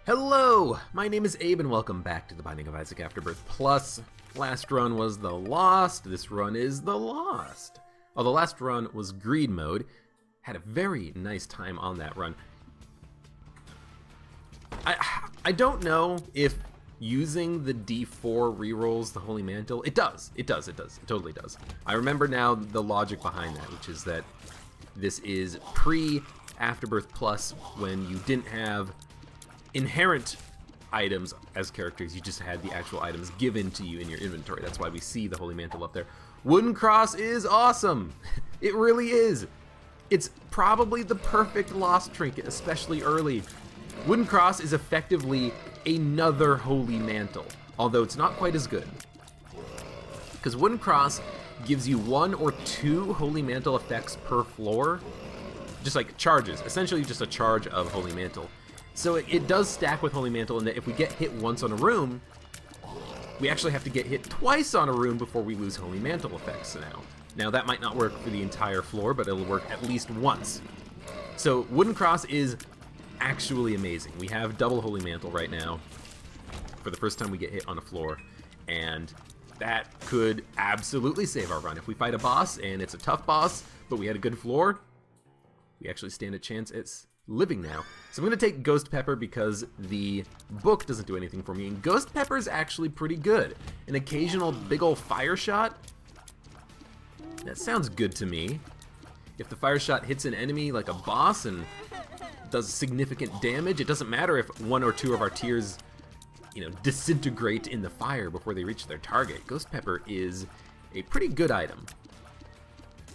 Hello! My name is Abe and welcome back to the Binding of Isaac Afterbirth Plus. Last run was the Lost, this run is the Lost. Oh, the last run was Greed Mode. Had a very nice time on that run. I don't know if using the D4 rerolls the Holy Mantle, it totally does. I remember now the logic behind that, which is that this is pre-Afterbirth Plus when you didn't have inherent items as characters, you just had the actual items given to you in your inventory. That's why we see the Holy Mantle up there. Wooden Cross is awesome! It really is! It's probably the perfect Lost trinket, especially early. Wooden Cross is effectively another Holy Mantle, although it's not quite as good. Because Wooden Cross gives you 1 or 2 Holy Mantle effects per floor, just like charges, essentially just a charge of Holy Mantle. So it does stack with Holy Mantle in that if we get hit once on a room, we actually have to get hit twice on a room before we lose Holy Mantle effects now. Now that might not work for the entire floor, but it'll work at least once. So Wooden Cross is actually amazing. We have double Holy Mantle right now for the first time we get hit on a floor, and that could absolutely save our run. If we fight a boss and it's a tough boss, but we had a good floor, we actually stand a chance at living now. So I'm going to take Ghost Pepper because the book doesn't do anything for me, and Ghost Pepper is actually pretty good. An occasional big ol' fire shot, that sounds good to me. If the fire shot hits an enemy like a boss and does significant damage, it doesn't matter if 1 or 2 of our tiers, disintegrate in the fire before they reach their target. Ghost Pepper is a pretty good item.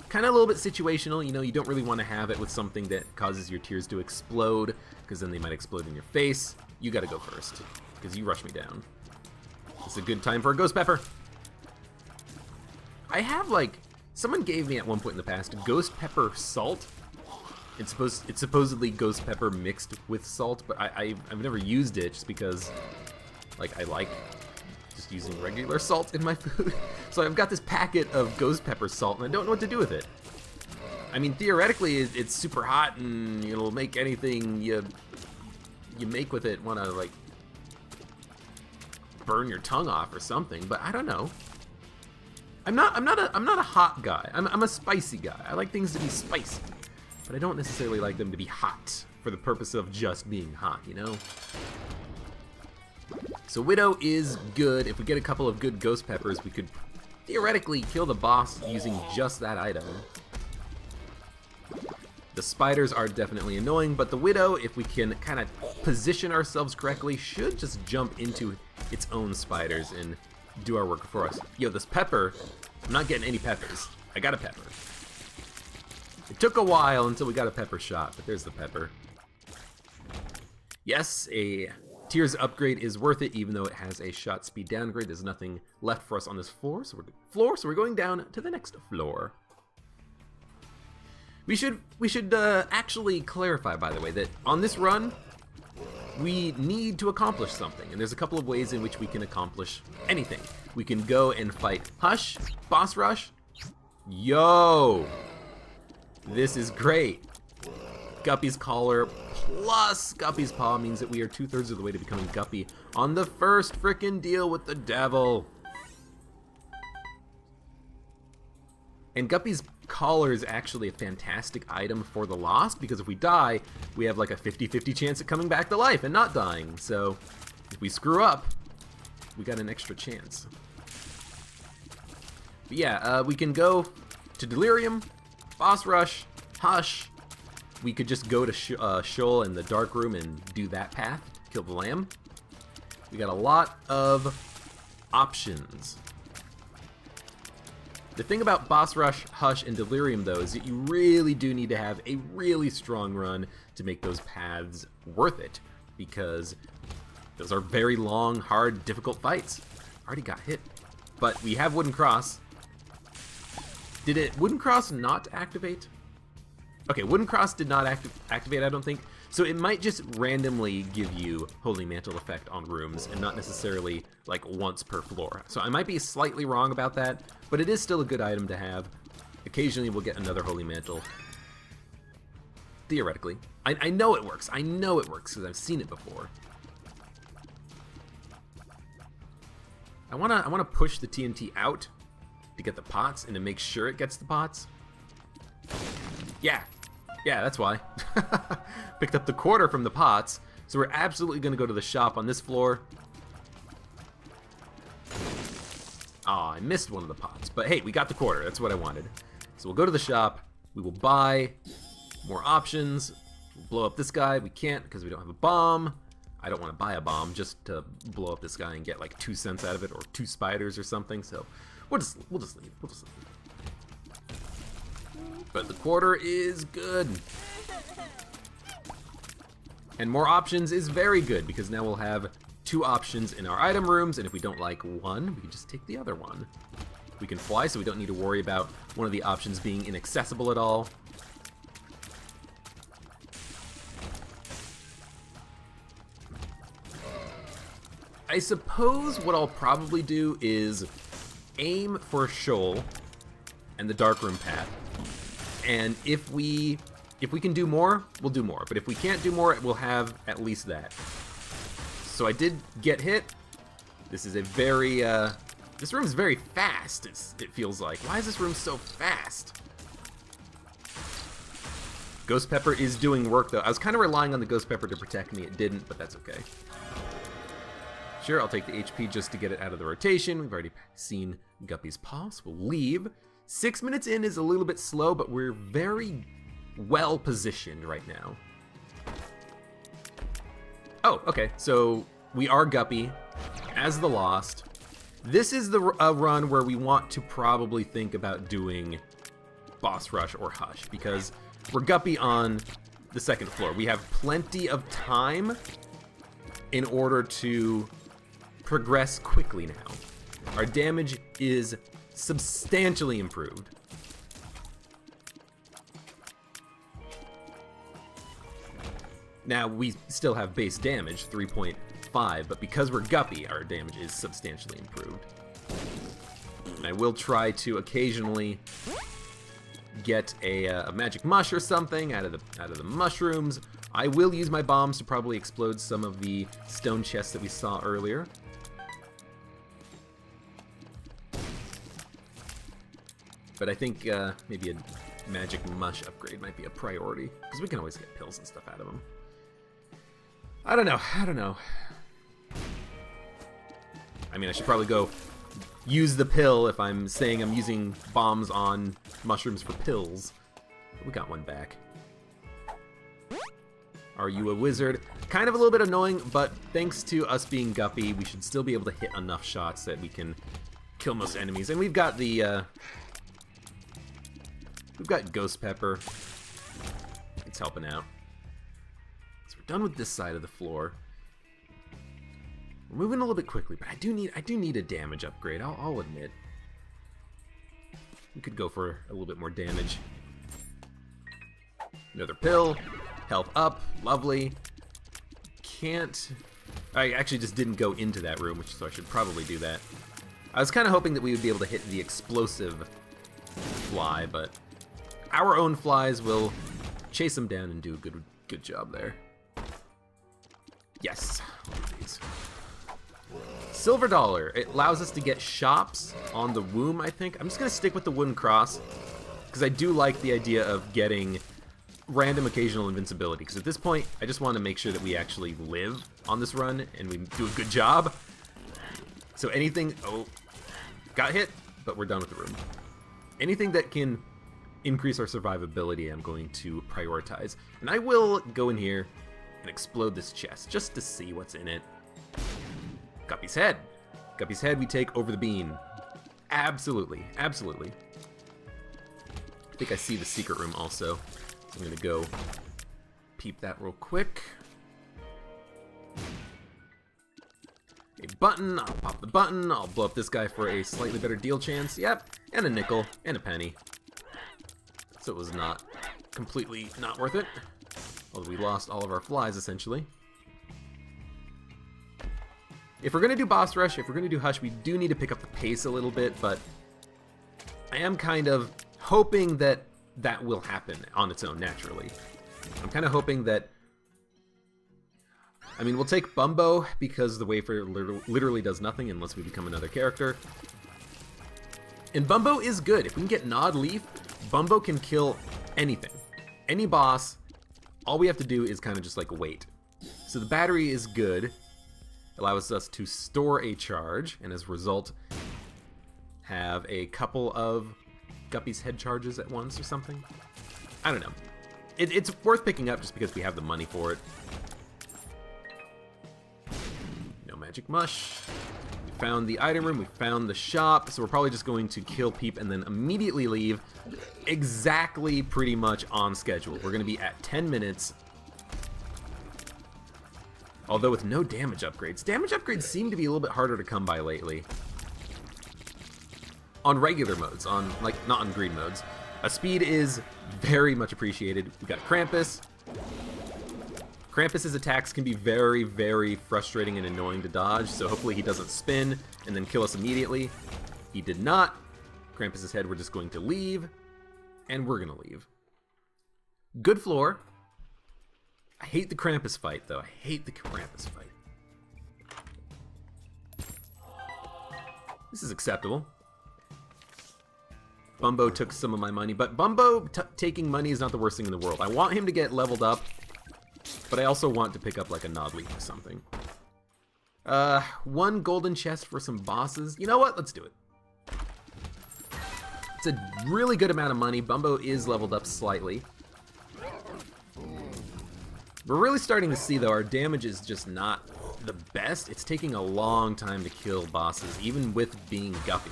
Kind of a little bit situational, you don't really want to have it with something that causes your tears to explode, because then they might explode in your face. You gotta go first, because you rushed me down. It's a good time for a Ghost Pepper. I have, someone gave me at one point in the past Ghost Pepper Salt. It's supposedly Ghost Pepper mixed with salt, but I've never used it just because, I like just using regular salt in my food. So I've got this packet of Ghost Pepper salt, and I don't know what to do with it. I mean, theoretically, it's super hot, and it'll make anything you make with it want to, burn your tongue off or something. But I don't know. I'm not a hot guy. I'm a spicy guy. I like things to be spicy, but I don't necessarily like them to be hot for the purpose of just being hot, So Widow is good. If we get a couple of good Ghost Peppers, we could theoretically kill the boss using just that item. The spiders are definitely annoying, but the Widow, if we can kind of position ourselves correctly, should just jump into its own spiders and do our work for us. Yo, this pepper, I'm not getting any peppers. I got a pepper. It took a while until we got a pepper shot, but there's the pepper. Yes, a Tears upgrade is worth it, even though it has a shot speed downgrade. There's nothing left for us on this floor, so we're going down to the next floor. We should actually clarify, by the way, that on this run, we need to accomplish something, and there's a couple of ways in which we can accomplish anything. We can go and fight Hush, Boss Rush. Yo! This is great. Guppy's Collar plus Guppy's Paw means that we are 2/3 of the way to becoming Guppy on the first frickin' deal with the devil. And Guppy's Collar is actually a fantastic item for the Lost, because if we die, we have like a 50-50 chance of coming back to life and not dying. So if we screw up, we got an extra chance. But yeah, we can go to Delirium, Boss Rush, Hush. We could just go to Shoal in the Dark Room and do that path, kill the lamb. We got a lot of options. The thing about Boss Rush, Hush, and Delirium, though, is that you really do need to have a really strong run to make those paths worth it, because those are very long, hard, difficult fights. Already got hit. But we have Wooden Cross. Did Wooden Cross not activate? Okay, Wooden Cross did not activate, I don't think. So it might just randomly give you Holy Mantle effect on rooms and not necessarily once per floor. So I might be slightly wrong about that, but it is still a good item to have. Occasionally we'll get another Holy Mantle. Theoretically. I know it works. I know it works because I've seen it before. I wanna push the TNT out to get the pots and to make sure it gets the pots. Yeah, that's why. Picked up the quarter from the pots, so we're absolutely gonna go to the shop on this floor. Oh, I missed one of the pots, but hey, we got the quarter. That's what I wanted. So we'll go to the shop. We will buy more options. We'll blow up this guy. We can't because we don't have a bomb. I don't want to buy a bomb just to blow up this guy and get like 2 cents out of it, or 2 spiders or something. So we'll just leave. We'll just leave. But the quarter is good. And more options is very good because now we'll have 2 options in our item rooms, and if we don't like one, we can just take the other one. We can fly, so we don't need to worry about one of the options being inaccessible at all. I suppose what I'll probably do is aim for Shoal and the Dark Room path. And if we can do more, we'll do more. But if we can't do more, we'll have at least that. So I did get hit. This is a very, this room is very fast, it feels like. Why is this room so fast? Ghost Pepper is doing work, though. I was kind of relying on the Ghost Pepper to protect me. It didn't, but that's okay. Sure, I'll take the HP just to get it out of the rotation. We've already seen Guppy's paw, so we'll leave. 6 minutes in is a little bit slow, but we're very well positioned right now. Oh, okay, so we are Guppy as the Lost. This is the run where we want to probably think about doing Boss Rush or Hush, because we're Guppy on the 2nd floor. We have plenty of time in order to progress quickly now. Our damage is substantially improved. Now, we still have base damage, 3.5, but because we're Guppy, our damage is substantially improved. And I will try to occasionally get a magic mush or something out of the mushrooms. I will use my bombs to probably explode some of the stone chests that we saw earlier. But I think maybe a magic mush upgrade might be a priority, because we can always get pills and stuff out of them. I don't know. I mean, I should probably go use the pill if I'm saying I'm using bombs on mushrooms for pills. We got one back. Are you a wizard? Kind of a little bit annoying, but thanks to us being Guppy, we should still be able to hit enough shots that we can kill most enemies. And we've got the, we've got Ghost Pepper. It's helping out. So we're done with this side of the floor. We're moving a little bit quickly, but I do need a damage upgrade, I'll admit. We could go for a little bit more damage. Another pill. Health up. Lovely. Can't... I actually just didn't go into that room, so I should probably do that. I was kind of hoping that we would be able to hit the explosive fly, but our own flies will chase them down and do a good job there. Yes. Silver dollar. It allows us to get shops on the womb, I think. I'm just going to stick with the wooden cross, because I do like the idea of getting random occasional invincibility, because at this point, I just want to make sure that we actually live on this run, and we do a good job. So anything... Oh, got hit, but we're done with the room. Anything that can increase our survivability, I'm going to prioritize. And I will go in here and explode this chest, just to see what's in it. Guppy's head. Guppy's head we take over the bean. Absolutely, absolutely. I think I see the secret room also. So I'm gonna go peep that real quick. A button, I'll pop the button, I'll blow up this guy for a slightly better deal chance. Yep, and a nickel, and a penny. So it was not completely not worth it. Although we lost all of our flies, essentially. If we're going to do Boss Rush, if we're going to do Hush, we do need to pick up the pace a little bit, but I am kind of hoping that that will happen on its own naturally. I'm kind of hoping that I mean, we'll take Bumbo because the wafer literally does nothing unless we become another character. And Bumbo is good. If we can get Nod Leaf, Bumbo can kill anything. Any boss, all we have to do is kind of just like wait. So the battery is good. Allows us to store a charge, and as a result, have a couple of Guppy's head charges at once or something. I don't know. It's worth picking up just because we have the money for it. No magic mush. We found the item room, we found the shop, so we're probably just going to kill Peep and then immediately leave. Exactly pretty much on schedule. We're going to be at 10 minutes. Although with no damage upgrades. Damage upgrades seem to be a little bit harder to come by lately. On regular modes, on like not on green modes. Speed is very much appreciated. We got Krampus. Krampus's attacks can be very, very frustrating and annoying to dodge, so hopefully he doesn't spin and then kill us immediately. He did not. Krampus's head we're just going to leave, and we're going to leave. Good floor. I hate the Krampus fight, though. I hate the Krampus fight. This is acceptable. Bumbo took some of my money, but Bumbo taking money is not the worst thing in the world. I want him to get leveled up, but I also want to pick up like a Nod Leaf or something. 1 golden chest for some bosses. You know what? Let's do it. It's a really good amount of money. Bumbo is leveled up slightly. We're really starting to see, though, our damage is just not the best. It's taking a long time to kill bosses, even with being Guppy.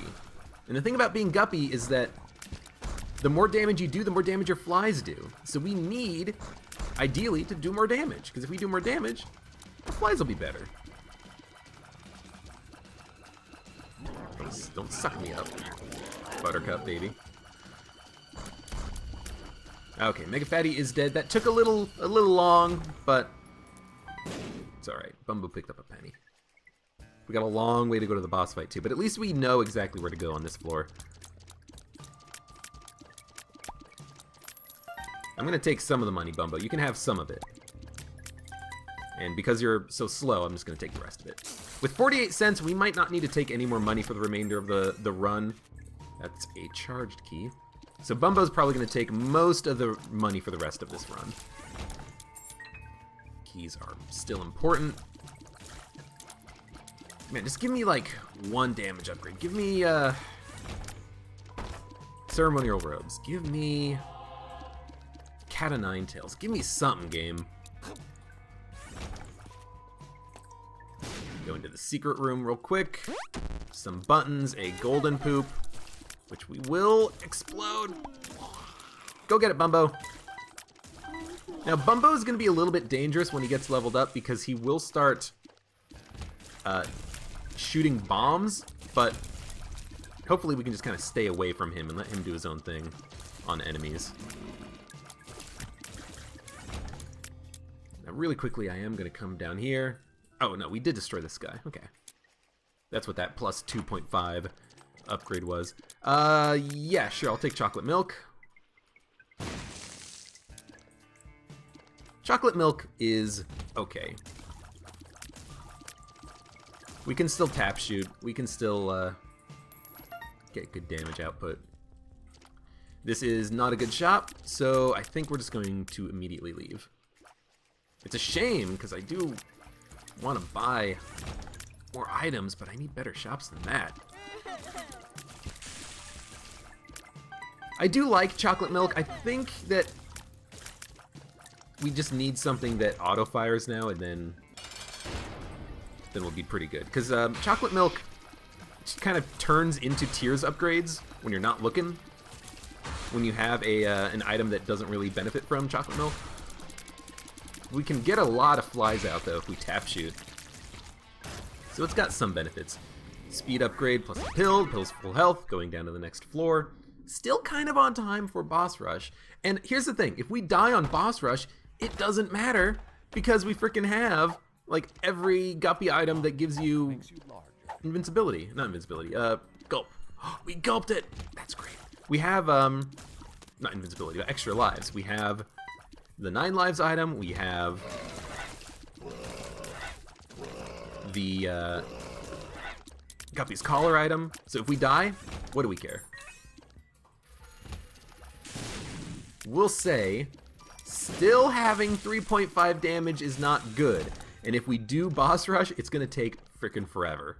And the thing about being Guppy is that the more damage you do, the more damage your flies do. So we need, ideally, to do more damage. Because if we do more damage, the flies will be better. Don't suck me up, Buttercup, baby. Okay, Mega Fatty is dead. That took a little long, but it's alright. Bumbo picked up a penny. We got a long way to go to the boss fight, too, but at least we know exactly where to go on this floor. I'm going to take some of the money, Bumbo. You can have some of it. And because you're so slow, I'm just going to take the rest of it. With 48 cents, we might not need to take any more money for the remainder of the run. That's a charged key. So Bumbo's probably going to take most of the money for the rest of this run. Keys are still important. Man, just give me, like, 1 damage upgrade. Give me, Ceremonial Robes. Give me Cat of Nine Tails. Give me something, game. Go into the secret room real quick. Some buttons, a golden poop, which we will explode. Go get it, Bumbo. Now, Bumbo is going to be a little bit dangerous when he gets leveled up because he will start shooting bombs, but hopefully we can just kind of stay away from him and let him do his own thing on enemies. Now, really quickly, I am going to come down here. Oh, no, we did destroy this guy. Okay. That's what that plus 2.5 upgrade was. Yeah, sure, I'll take chocolate milk. Chocolate milk is okay. We can still tap shoot. We can still get good damage output. This is not a good shop, so I think we're just going to immediately leave. It's a shame, because I do want to buy more items, but I need better shops than that. I do like chocolate milk. I think that we just need something that auto-fires now, and then we'll be pretty good. Because chocolate milk just kind of turns into tears upgrades when you're not looking. When you have an item that doesn't really benefit from chocolate milk. We can get a lot of flies out, though, if we tap shoot. So it's got some benefits. Speed upgrade plus a pill. Pill's full health, going down to the next floor. Still kind of on time for boss rush. And here's the thing. If we die on boss rush, it doesn't matter because we freaking have like every Guppy item that gives you invincibility. Not invincibility, gulp. We gulped it! That's great. We have, not invincibility, but extra lives. We have the 9 lives item, we have the Guppy's collar item. So if we die, what do we care? We'll say still having 3.5 damage is not good. And if we do boss rush, it's gonna take frickin' forever.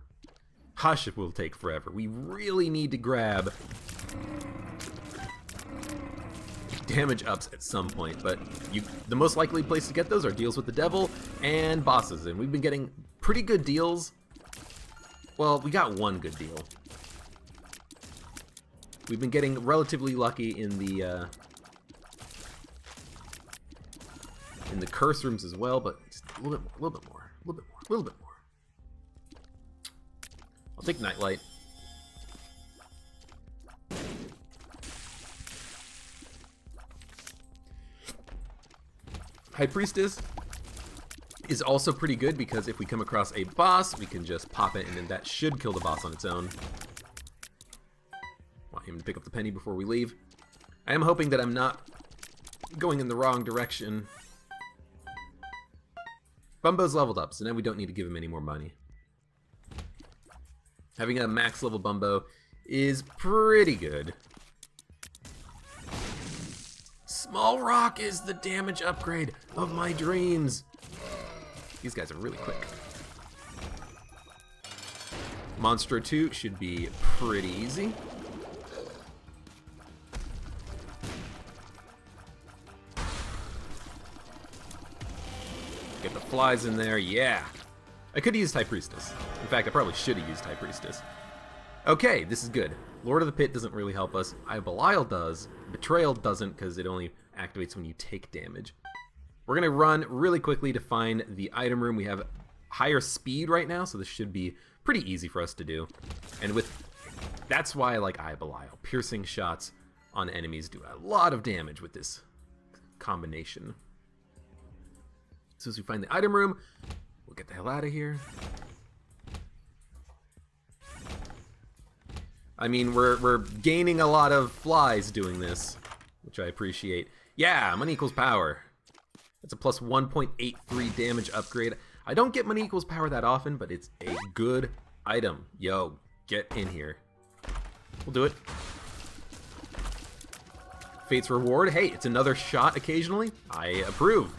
Hush will take forever. We really need to grab damage ups at some point, but the most likely place to get those are deals with the devil and bosses, and we've been getting pretty good deals. Well, we got one good deal. We've been getting relatively lucky in the curse rooms as well, but just a little bit more. I'll take Nightlight. High Priestess is also pretty good because if we come across a boss, we can just pop it and then that should kill the boss on its own. Want him to pick up the penny before we leave. I am hoping that I'm not going in the wrong direction. Bumbo's leveled up, so now we don't need to give him any more money. Having a max level Bumbo is pretty good. Small Rock is the damage upgrade of my dreams. These guys are really quick. Monstro 2 should be pretty easy. Get the flies in there, yeah. I could have used High Priestess. In fact, I probably should have used High Priestess. Okay, this is good. Lord of the Pit doesn't really help us. Belial does. Betrayal doesn't because it only activates when you take damage. We're going to run really quickly to find the item room. We have higher speed right now, so this should be pretty easy for us to do. And that's why I like Belial. Piercing shots on enemies do a lot of damage with this combination. So as we find the item room, we'll get the hell out of here. I mean, we're gaining a lot of flies doing this, which I appreciate. Yeah, money equals power. That's a plus 1.83 damage upgrade. I don't get money equals power that often, but it's a good item. Yo, get in here. We'll do it. Fate's Reward. Hey, it's another shot occasionally. I approve.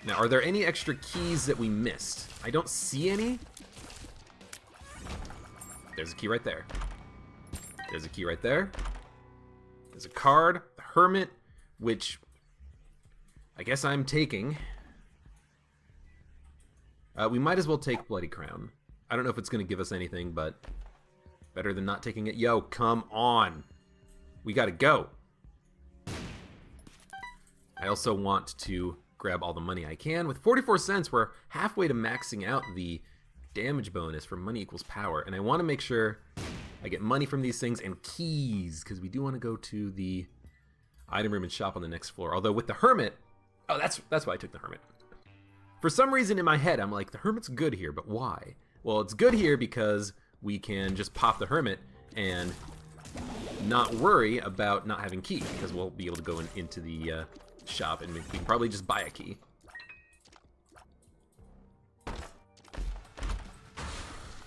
Now, are there any extra keys that we missed? I don't see any. There's a key right there. There's a key right there. There's a card, the Hermit, which I guess I'm taking. We might as well take Bloody Crown. I don't know if it's going to give us anything, but better than not taking it. Yo, come on. We got to go. I also want to grab all the money I can. With 44 cents, we're halfway to maxing out the damage bonus for money equals power, and I want to make sure I get money from these things and keys, because we do want to go to the item room and shop on the next floor. Although with the Hermit, oh, that's why I took the Hermit. For some reason in my head, I'm like, the Hermit's good here, but why? Well, it's good here because we can just pop the Hermit and not worry about not having key, because we'll be able to go into the shop and we can probably just buy a key.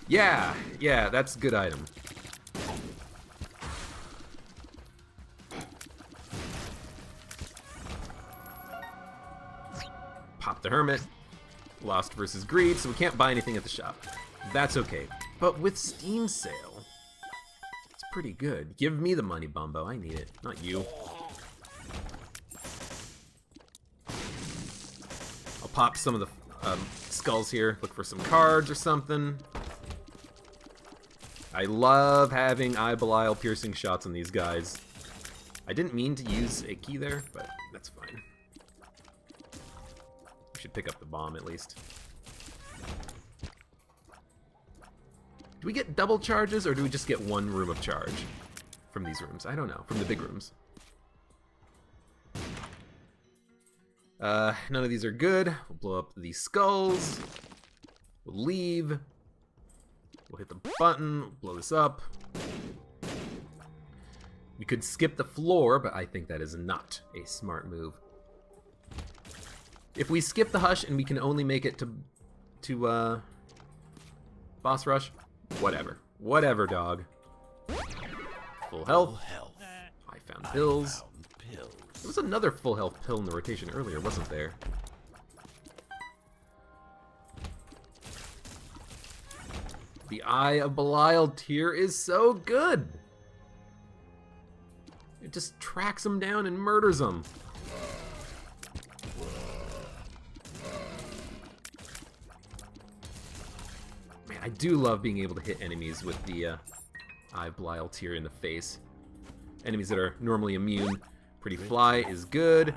Yeah, that's a good item. Pop the Hermit. Lost versus Greed, so we can't buy anything at the shop. That's okay. But with Steam Sale, it's pretty good. Give me the money, Bumbo. I need it, not you. I'll pop some of the skulls here. Look for some cards or something. I love having Belial piercing shots on these guys. I didn't mean to use a key there, but that's fine. We should pick up the bomb at least. Do we get double charges, or do we just get one room of charge from these rooms? I don't know, from the big rooms. None of these are good. We'll blow up these skulls. We'll leave. We'll hit the button, blow this up. We could skip the floor, but I think that is not a smart move. If we skip the Hush and we can only make it to boss rush? Whatever. Whatever, dog. Full health. I found pills. There was another full health pill in the rotation earlier, wasn't there? The Eye of Belial tier is so good. It just tracks him down and murders him. Man, I do love being able to hit enemies with the Eye of Belial tier in the face. Enemies that are normally immune. Pretty Fly is good.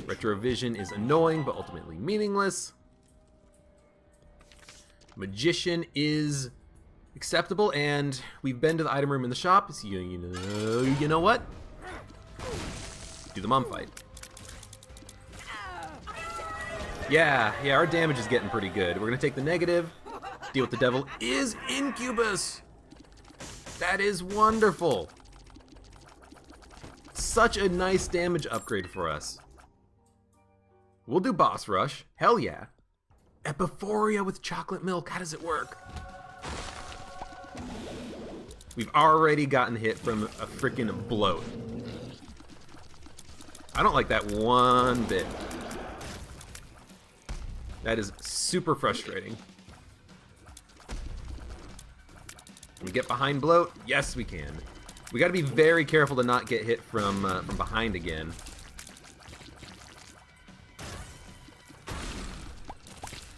Retrovision is annoying, but ultimately meaningless. Magician is acceptable, and we've been to the item room in the shop, so you know what? Do the mom fight. Yeah, our damage is getting pretty good. We're gonna take the negative. Deal with the devil is Incubus. That is wonderful. Such a nice damage upgrade for us. We'll do boss rush. Hell yeah. Epiphoria with chocolate milk. How does it work? We've already gotten hit from a freaking bloat. I don't like that one bit. That is super frustrating. Can we get behind bloat? Yes, we can. We gotta be very careful to not get hit from behind again.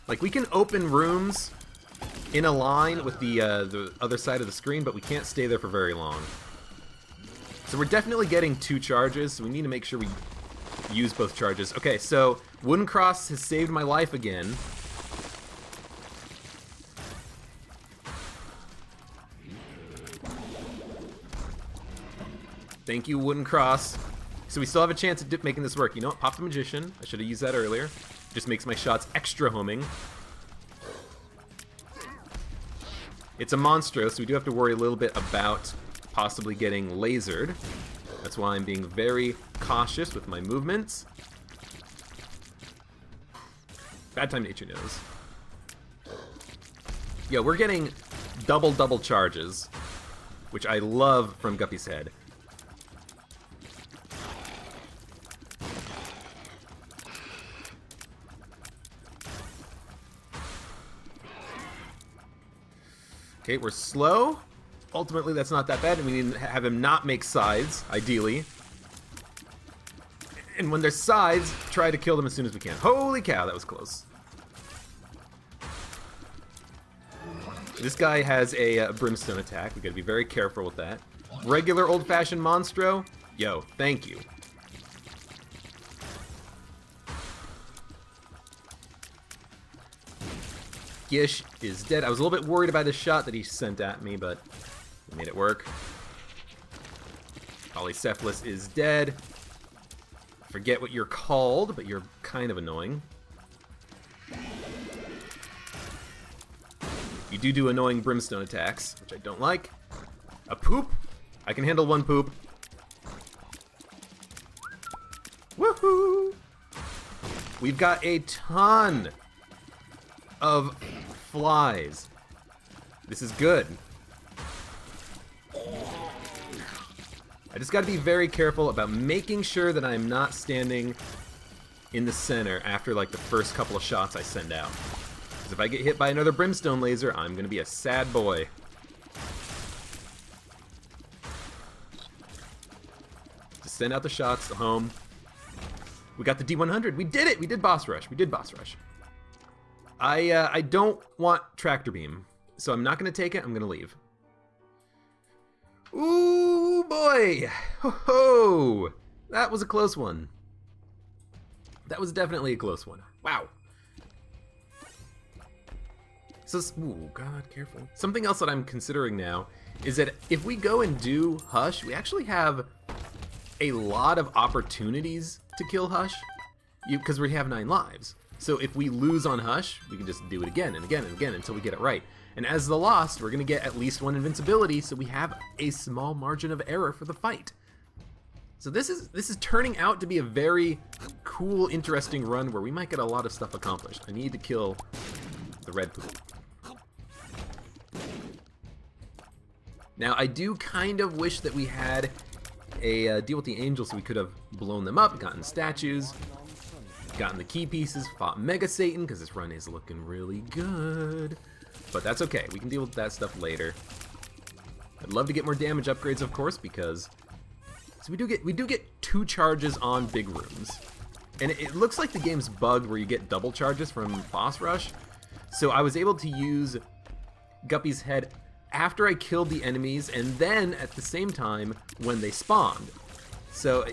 Like, we can open rooms in a line with the other side of the screen, but we can't stay there for very long. So we're definitely getting 2 charges, so we need to make sure we use both charges. Okay, so Wooden Cross has saved my life again. Thank you, Wooden Cross. So we still have a chance at making this work. You know what? Pop the Magician. I should have used that earlier. Just makes my shots extra homing. It's a Monstro, so we do have to worry a little bit about possibly getting lasered. That's why I'm being very cautious with my movements. Bad time nature knows. Yeah, we're getting double charges, which I love from Guppy's head. Okay, we're slow. Ultimately, that's not that bad, and we need to have him not make sides, ideally. And when there's sides, try to kill them as soon as we can. Holy cow, that was close. This guy has a brimstone attack. We gotta be very careful with that. Regular old-fashioned Monstro? Yo, thank you. Gish is dead. I was a little bit worried about the shot that he sent at me, but we made it work. Polycephalus is dead. Forget what you're called, but you're kind of annoying. You do annoying brimstone attacks, which I don't like. A poop? I can handle 1 poop. Woohoo! We've got a ton of flies. This is good. I just gotta be very careful about making sure that I'm not standing in the center after like the first couple of shots I send out. Because if I get hit by another brimstone laser, I'm gonna be a sad boy. Just send out the shots to home. We got the D100. We did it! We did boss rush. We did boss rush. I don't want Tractor Beam, so I'm not going to take it. I'm going to leave. Ooh, boy! Ho-ho! That was a close one. That was definitely a close one. Wow. So, ooh, God, careful. Something else that I'm considering now is that if we go and do Hush, we actually have a lot of opportunities to kill Hush, because we have 9 lives. So if we lose on Hush, we can just do it again and again and again until we get it right. And as the Lost, we're going to get at least 1 invincibility, so we have a small margin of error for the fight. So this is turning out to be a very cool, interesting run where we might get a lot of stuff accomplished. I need to kill The red poop. Now, I do kind of wish that we had a deal with the angels so we could have blown them up, gotten statues, gotten the key pieces, fought Mega Satan, because this run is looking really good. But that's okay. We can deal with that stuff later. I'd love to get more damage upgrades, of course, because so we do get 2 charges on big rooms. And it looks like the game's bugged where you get double charges from boss rush. So I was able to use Guppy's head after I killed the enemies, and then at the same time when they spawned. So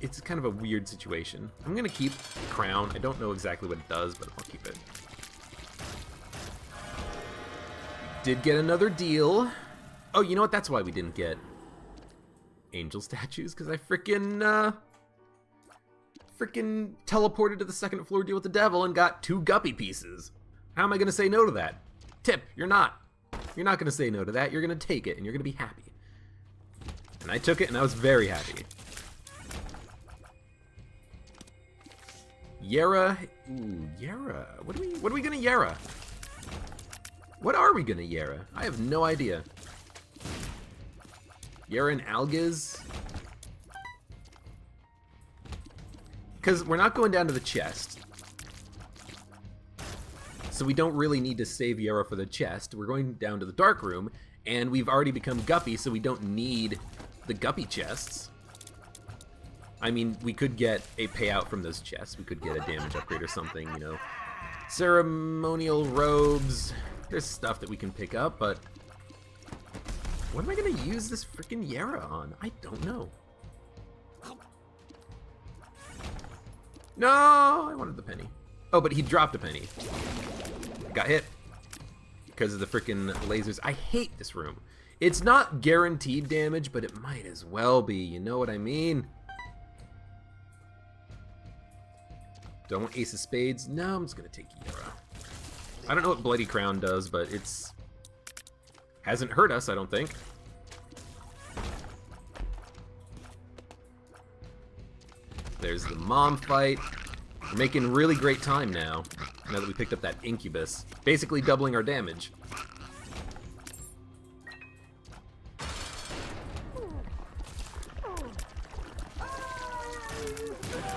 it's kind of a weird situation. I'm gonna keep Crown. I don't know exactly what it does, but I'll keep it. Did get another deal. Oh, you know what? That's why we didn't get angel statues, because I freaking teleported to the 2nd floor deal with the devil and got 2 Guppy pieces. How am I gonna say no to that? Tip, you're not. You're not gonna say no to that. You're gonna take it and you're gonna be happy. And I took it and I was very happy. Yara. Ooh, Yara. What are we gonna Yara? What are we gonna Yara? I have no idea. Yara and Algiz? Because we're not going down to the chest. So we don't really need to save Yara for the chest. We're going down to the dark room, and we've already become Guppy, so we don't need the Guppy chests. I mean, we could get a payout from those chests. We could get a damage upgrade or something, you know. Ceremonial robes. There's stuff that we can pick up, but what am I going to use this freaking Yara on? I don't know. No, I wanted the penny. Oh, but he dropped a penny. Got hit because of the freaking lasers. I hate this room. It's not guaranteed damage, but it might as well be. You know what I mean? Do I want Ace of Spades? No, I'm just gonna take Yara. I don't know what Bloody Crown does, but it's hasn't hurt us, I don't think. There's the mom fight. We're making really great time now that we picked up that Incubus. Basically doubling our damage.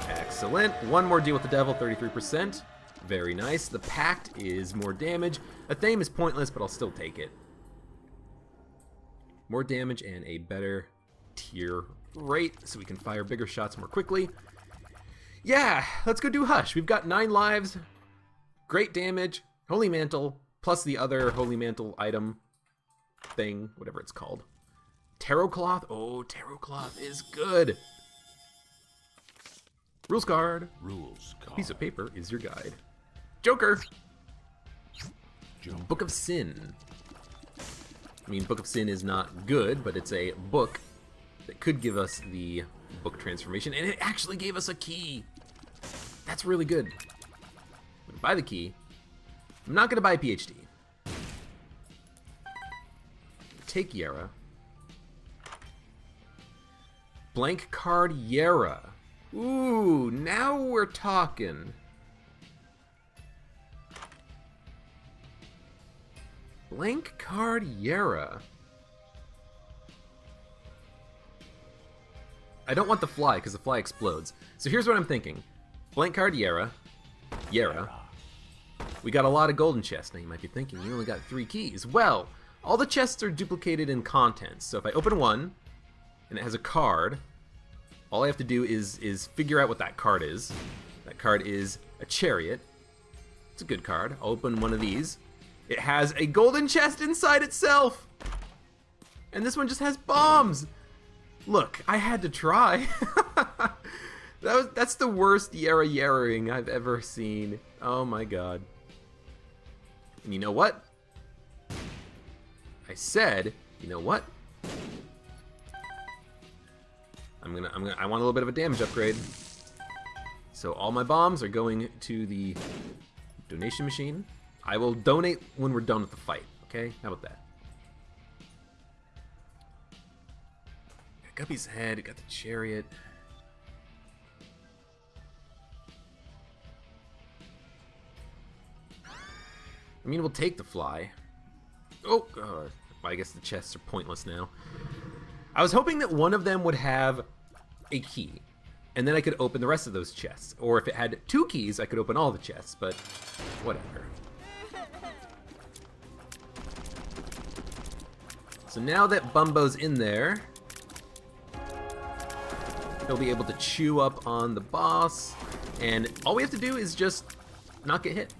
Excellent. One more deal with the devil, 33%. Very nice. The Pact is more damage. A Thame is pointless, but I'll still take it. More damage and a better tier rate, so we can fire bigger shots more quickly. Yeah, let's go do Hush. We've got 9 lives, great damage, Holy Mantle, plus the other Holy Mantle item thing, whatever it's called. Tarot Cloth. Oh, Tarot Cloth is good. Rules card. Rules card. Piece of paper is your guide. Joker. Book of Sin. I mean, Book of Sin is not good, but it's a book that could give us the book transformation, and it actually gave us a key. That's really good. I'm gonna buy the key. I'm not gonna buy a PhD. Take Yara. Blank card Yara. Ooh, now we're talking. Blank card Yara. I don't want the fly because the fly explodes. So here's what I'm thinking. Blank card Yara. Yara. We got a lot of golden chests. Now you might be thinking, you only got 3 keys. Well, all the chests are duplicated in contents. So if I open one and it has a card, all I have to do is figure out what that card is. That card is a chariot. It's a good card. I'll open one of these. It has a golden chest inside itself. And this one just has bombs. Look, I had to try. That's the worst Yara-Yara-ing I've ever seen. Oh my god. And you know what? I said, you know what? I want a little bit of a damage upgrade. So all my bombs are going to the donation machine. I will donate when we're done with the fight, okay? How about that? Got Guppy's head, got the chariot. I mean, we'll take the fly. Oh, God. Well, I guess the chests are pointless now. I was hoping that one of them would have a key, and then I could open the rest of those chests. Or if it had 2 keys, I could open all the chests, but whatever. So now that Bumbo's in there, he'll be able to chew up on the boss, and all we have to do is just not get hit.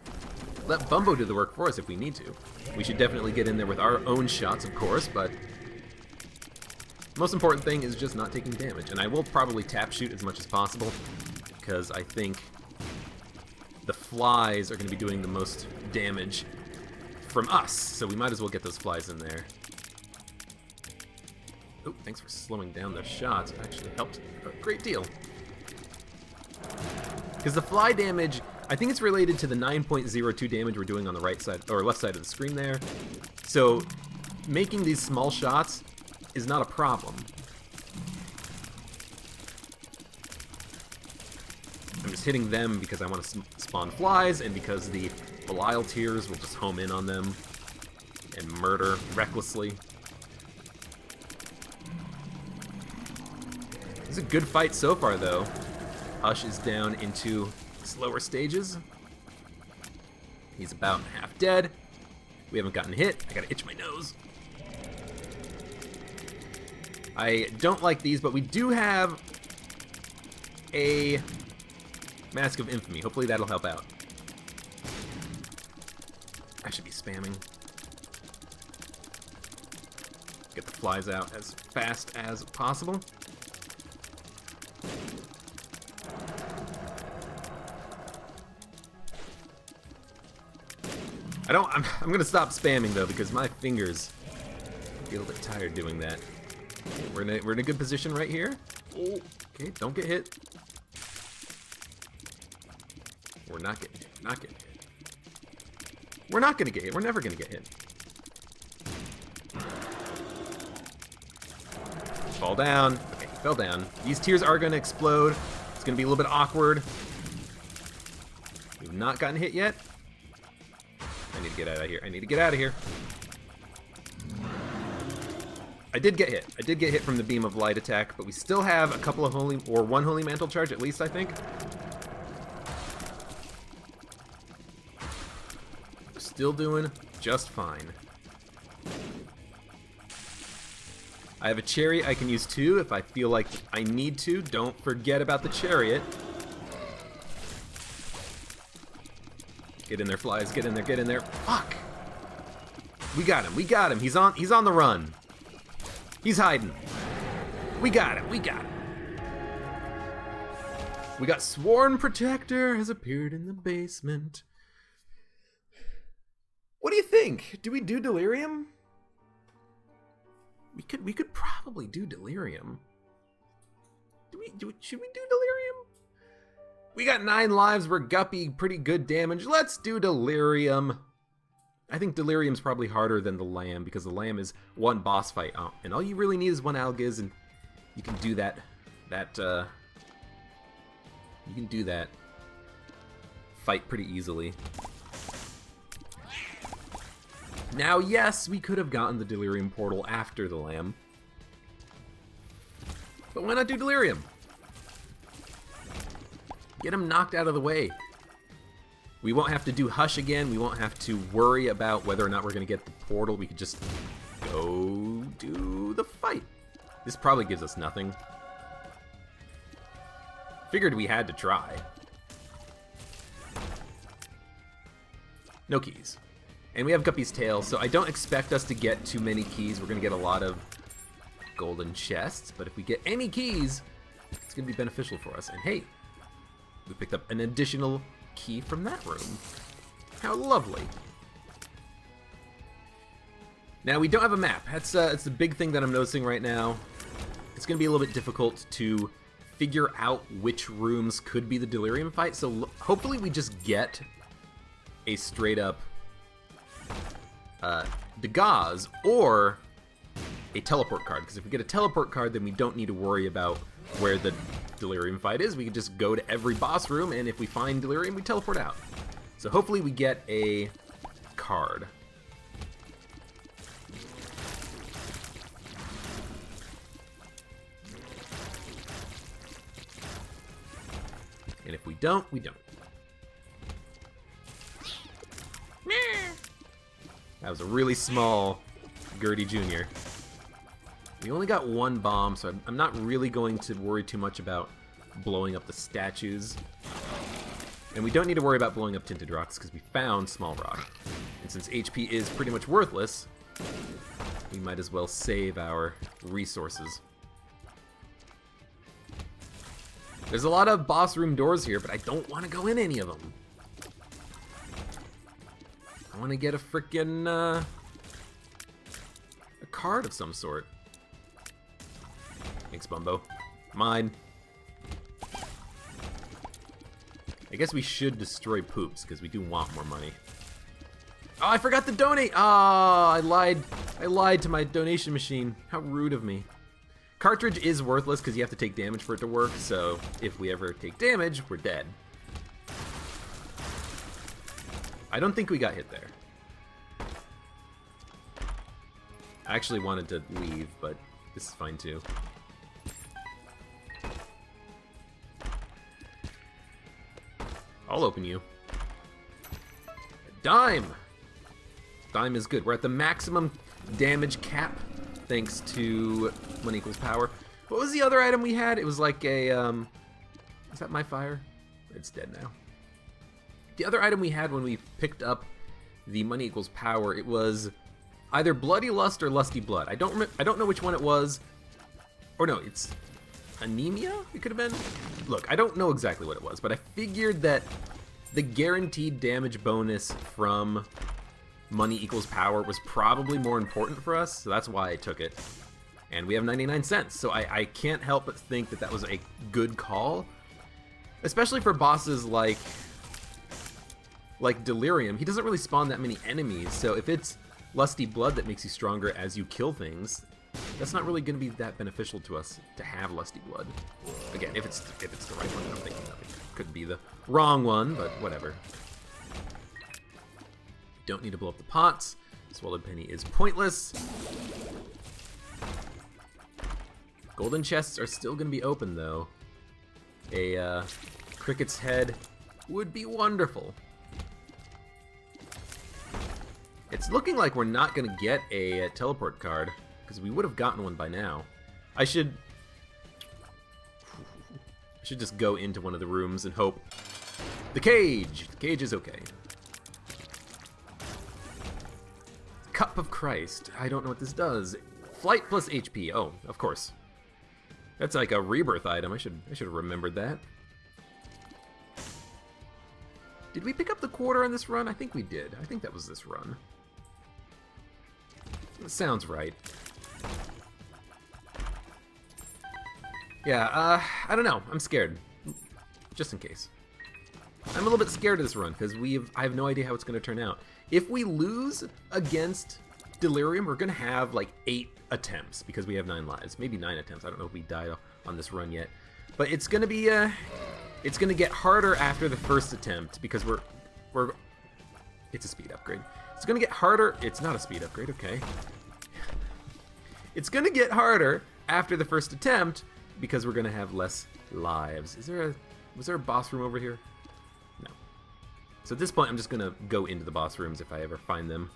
Let Bumbo do the work for us if we need to. We should definitely get in there with our own shots, of course, but the most important thing is just not taking damage. And I will probably tap shoot as much as possible, because I think the flies are going to be doing the most damage from us, so we might as well get those flies in there. Oh, thanks for slowing down those shots. It actually helped a great deal. Because the fly damage, I think it's related to the 9.02 damage we're doing on the right side, or left side of the screen there. So, making these small shots is not a problem. I'm just hitting them because I want to spawn flies, and because the Belial Tears will just home in on them and murder recklessly. It's a good fight so far, though. Hush is down into slower stages. He's about half dead. We haven't gotten hit. I gotta itch my nose. I don't like these, but we do have a Mask of Infamy. Hopefully that'll help out. I should be spamming. Get the flies out as fast as possible. I'm gonna stop spamming though, because my fingers get a little bit tired doing that. We're in a good position right here. Oh, okay, don't get hit. We're not getting hit. Not getting hit. We're not gonna get hit. We're never gonna get hit. Fall down. Okay, he fell down. These tears are gonna explode. It's gonna be a little bit awkward. We've not gotten hit yet. I need to get out of here. I need to get out of here. I did get hit. I did get hit from the Beam of Light attack, but we still have a couple of one Holy Mantle charge at least, I think. Still doing just fine. I have a chariot I can use too if I feel like I need to. Don't forget about the chariot. Get in there, flies. Get in there. Get in there. Fuck. We got him. We got him. He's on the run. He's hiding. We got him. We got him. We got Sworn Protector has appeared in the basement. What do you think? Do we do Delirium? We could probably do Delirium. Should we do Delirium? We got 9 lives, we're guppy, pretty good damage. Let's do Delirium. I think Delirium's probably harder than the Lamb, because the Lamb is one boss fight, and all you really need is one Algiz, and you can do that fight pretty easily. Now, yes, we could have gotten the Delirium portal after the Lamb, but why not do Delirium? Get him knocked out of the way. We won't have to do Hush again. We won't have to worry about whether or not we're going to get the portal. We could just go do the fight. This probably gives us nothing. Figured we had to try. No keys. And we have Guppy's Tail, so I don't expect us to get too many keys. We're going to get a lot of golden chests, but if we get any keys, it's going to be beneficial for us. And hey, we picked up an additional key from that room. How lovely. Now, we don't have a map. That's the big thing that I'm noticing right now. It's going to be a little bit difficult to figure out which rooms could be the Delirium fight, so hopefully we just get a straight-up Dagaz or a teleport card, because if we get a teleport card, then we don't need to worry about where the Delirium fight is. We can just go to every boss room, and if we find Delirium, we teleport out. So hopefully we get a card. And if we don't, we don't. That was a really small Gertie Jr. We only got one bomb, so I'm not really going to worry too much about blowing up the statues. And we don't need to worry about blowing up Tinted Rocks because we found Small Rock. And since HP is pretty much worthless, we might as well save our resources. There's a lot of boss room doors here, but I don't want to go in any of them. I want to get a frickin' a card of some sort. Thanks, Bumbo. Mine. I guess we should destroy Poops, because we do want more money. Oh, I forgot to donate! Ah, I lied to my donation machine. How rude of me. Cartridge is worthless because you have to take damage for it to work, so if we ever take damage, we're dead. I don't think we got hit there. I actually wanted to leave, but this is fine too. I'll open you. A dime! Dime is good. We're at the maximum damage cap, thanks to money equals power. What was the other item we had? It was like a, is that my fire? It's dead now. The other item we had when we picked up the money equals power, it was either Bloody Lust or Lusty Blood. I don't know which one it was. Or no, it's anemia? It could have been. Look, I don't know exactly what it was, but I figured that the guaranteed damage bonus from money equals power was probably more important for us, so that's why I took it. And we have 99 cents, so I can't help but think that that was a good call. Especially for bosses like Delirium. He doesn't really spawn that many enemies, so if it's Lusty Blood that makes you stronger as you kill things, that's not really going to be that beneficial to us to have Lusty Blood. Again, if it's the right one, I'm thinking of it. Could be the wrong one, but whatever. Don't need to blow up the pots. Swallowed Penny is pointless. Golden chests are still going to be open, though. A Cricket's head would be wonderful. It's looking like we're not going to get a teleport card, because we would have gotten one by now. I should just go into one of the rooms and hope. The cage! The cage is okay. Cup of Christ. I don't know what this does. Flight plus HP. Oh, of course. That's like a rebirth item. I should have remembered that. Did we pick up the quarter on this run? I think we did. I think that was this run. That sounds right. Yeah, I don't know. I'm scared. Just in case. I'm a little bit scared of this run, because I have no idea how it's going to turn out. If we lose against Delirium, we're going to have like 8 attempts, because we have 9 lives. Maybe 9 attempts. I don't know if we died on this run yet. But it's going to be, it's going to get harder after the first attempt, because it's a speed upgrade. It's going to get harder. It's not a speed upgrade, okay. It's going to get harder after the first attempt, because we're going to have less lives. Was there a boss room over here? No. So at this point, I'm just going to go into the boss rooms if I ever find them.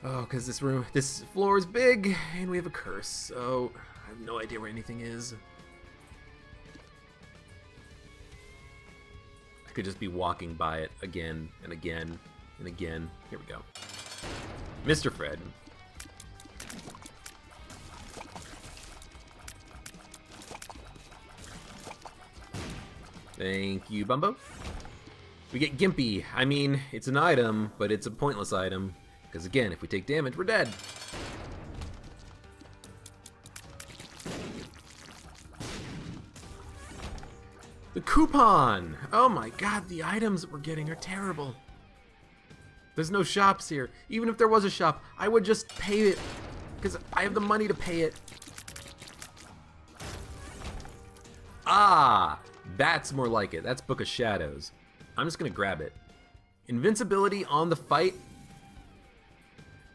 Oh, because this floor is big, and we have a curse, so I have no idea where anything is. I could just be walking by it again and again and again. Here we go. Mr. Fred. Thank you, Bumbo. We get Gimpy. I mean, it's an item, but it's a pointless item. Because again, if we take damage, we're dead. The coupon! Oh my god, the items that we're getting are terrible. There's no shops here. Even if there was a shop, I would just pay it. Because I have the money to pay it. Ah! That's more like it. That's Book of Shadows. I'm just going to grab it. Invincibility on the fight.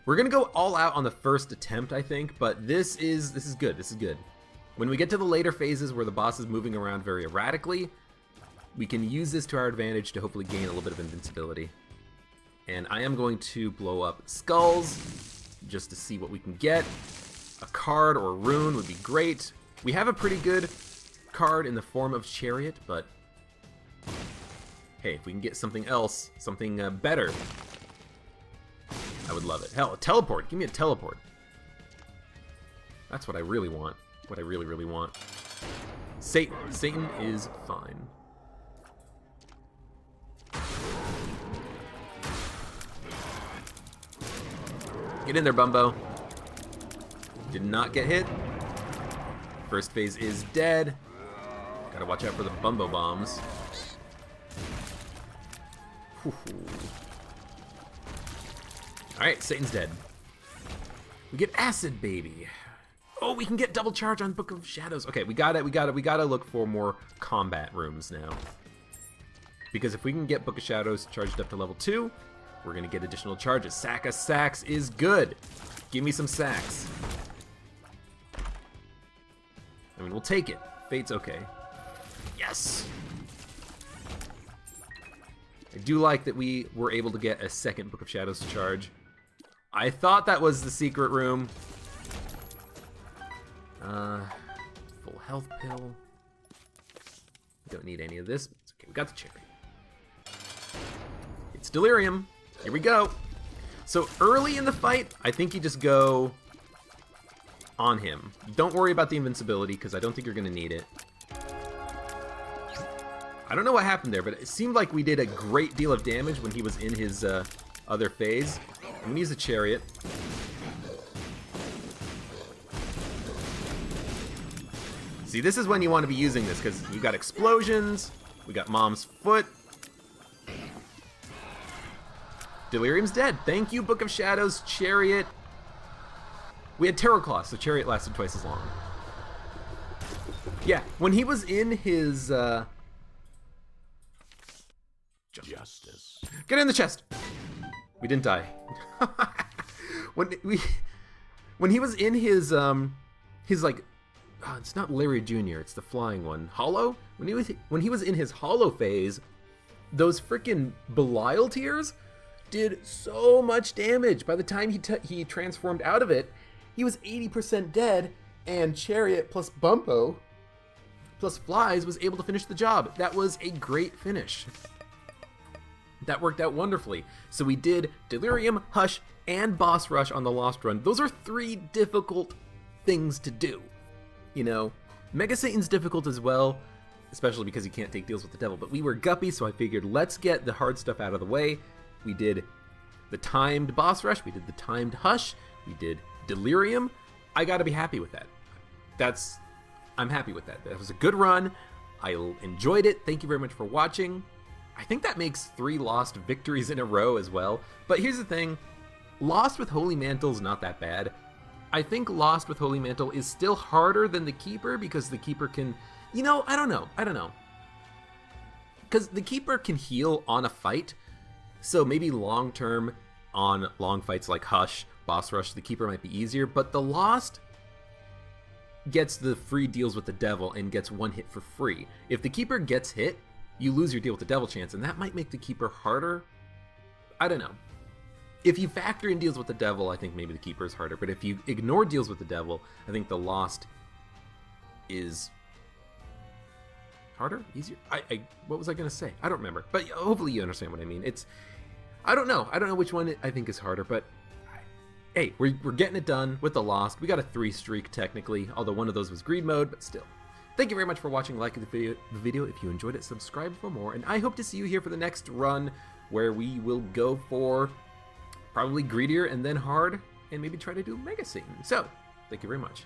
We're gonna go all out on the first attempt, I think, but this is good. This is good. When we get to the later phases where the boss is moving around very erratically, we can use this to our advantage to hopefully gain a little bit of invincibility. And I am going to blow up skulls just to see what we can get. A card or a rune would be great. We have a pretty good card in the form of Chariot, but hey, if we can get something else, something better, I would love it. Hell, a teleport. Give me a teleport. That's what I really want. What I really, really want. Satan. Satan is fine. Get in there, Bumbo. Did not get hit. First phase is dead. Gotta watch out for the Bumbo bombs. Alright, Satan's dead. We get Acid Baby. Oh, we can get double charge on Book of Shadows. Okay, we gotta look for more combat rooms now. Because if we can get Book of Shadows charged up to level 2, we're gonna get additional charges. Sack of Sacks is good. Give me some sacks. I mean, we'll take it. Fate's okay. Yes! I do like that we were able to get a second Book of Shadows to charge. I thought that was the secret room. Full health pill. Don't need any of this. It's okay, we got the cherry. It's Delirium. Here we go. So early in the fight, I think you just go on him. Don't worry about the invincibility, because I don't think you're going to need it. I don't know what happened there, but it seemed like we did a great deal of damage when he was in his other phase. I'm going to use a Chariot. See, this is when you want to be using this, because you got explosions, we got Mom's Foot. Delirium's dead. Thank you, Book of Shadows, Chariot. We had Terror Claw, so Chariot lasted twice as long. Yeah, when he was in his... Justice. Get in the chest! We didn't die. When he was in his like... Oh, it's not Larry Jr., it's the flying one. Hollow? When he was in his Hollow phase, those freaking Belial tears did so much damage. By the time he transformed out of it, he was 80% dead, and Chariot plus Bumpo plus Flies was able to finish the job. That was a great finish. That worked out wonderfully. So we did Delirium, Hush, and Boss Rush on the Lost Run. Those are 3 difficult things to do. You know, Mega Satan's difficult as well, especially because he can't take deals with the devil. But we were guppy, so I figured let's get the hard stuff out of the way. We did the timed Boss Rush, we did the timed Hush, we did Delirium. I gotta be happy with that. I'm happy with that. That was a good run. I enjoyed it. Thank you very much for watching. I think that makes 3 lost victories in a row as well. But here's the thing. Lost with Holy Mantle is not that bad. I think Lost with Holy Mantle is still harder than the Keeper because the Keeper can... You know, I don't know. Because the Keeper can heal on a fight. So maybe long-term on long fights like Hush, Boss Rush, the Keeper might be easier. But the Lost gets the free deals with the Devil and gets 1 hit for free. If the Keeper gets hit, you lose your deal with the Devil chance, and that might make the Keeper harder. I don't know. If you factor in deals with the Devil, I think maybe the Keeper is harder. But if you ignore deals with the Devil, I think the Lost is harder? Easier? What was I going to say? I don't remember. But hopefully you understand what I mean. I don't know. I don't know which one I think is harder, but hey, we're getting it done with the Lost. We got a 3 streak technically, although one of those was greed mode, but still. Thank you very much for watching. Like the video if you enjoyed it, subscribe for more, and I hope to see you here for the next run where we will go for probably greedier and then hard and maybe try to do Mega Satan. So, thank you very much.